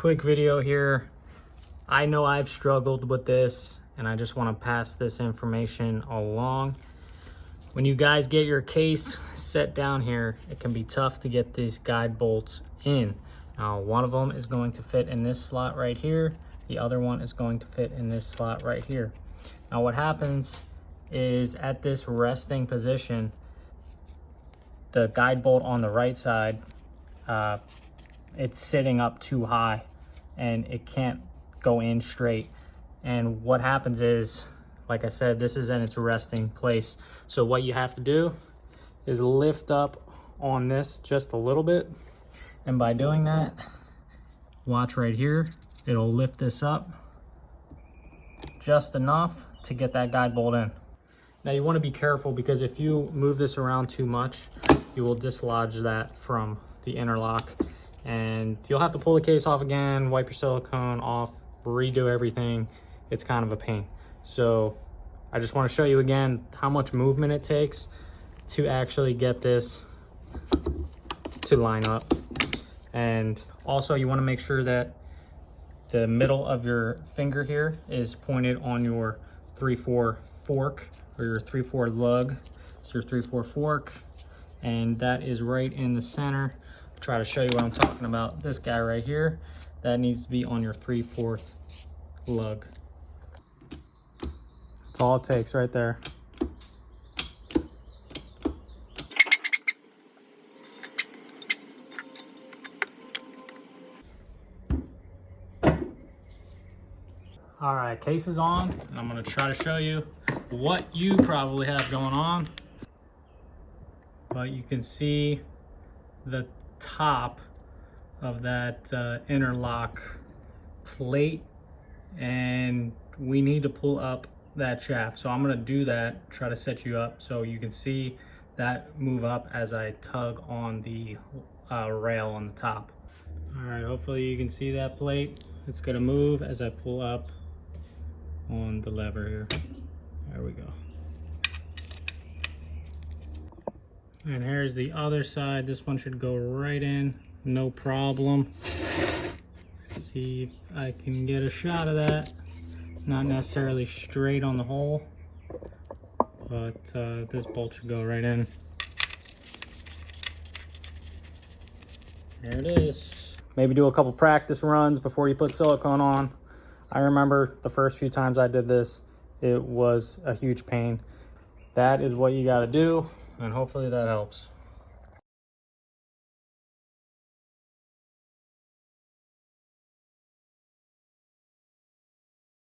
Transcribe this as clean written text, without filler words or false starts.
quick video here. I know I've struggled with this and I just want to pass this information along. When you guys get your case set down here, it can be tough to get these guide bolts in. Now, one of them is going to fit in this slot right here. The other one is going to fit in this slot right here. Now, what happens is at this resting position, the guide bolt on the right side, it's sitting up too high and it can't go in straight. And what happens is, like I said, this is in its resting place. So what you have to do is lift up on this just a little bit. And by doing that, watch right here, it'll lift this up just enough to get that guide bolt in. Now you want to be careful, because if you move this around too much, you will dislodge that from the interlock and you'll have to pull the case off again, wipe your silicone off, redo everything. It's kind of a pain. So I just want to show you again how much movement it takes to actually get this to line up. And also you want to make sure that the middle of your finger here is pointed on your 3/4 fork or your 3/4 lug. It's your 3/4 fork, and that is right in the center. I'll try to show you what I'm talking about. This guy right here, that needs to be on your 3/4 lug. That's all it takes right there. All right, case is on, and I'm gonna try to show you what you probably have going on. But you can see the top of that interlock plate, and we need to pull up that shaft. So I'm gonna do that, try to set you up so you can see that move up as I tug on the rail on the top. All right, hopefully you can see that plate. It's gonna move as I pull up on the lever here. There we go. And here's the other side. This one should go right in, no problem. See if I can get a shot of that. Not necessarily straight on the hole, but this bolt should go right in. There it is. Maybe do a couple practice runs before you put silicone on. I remember the first few times I did this, it was a huge pain. That is what you got to do, and hopefully that helps.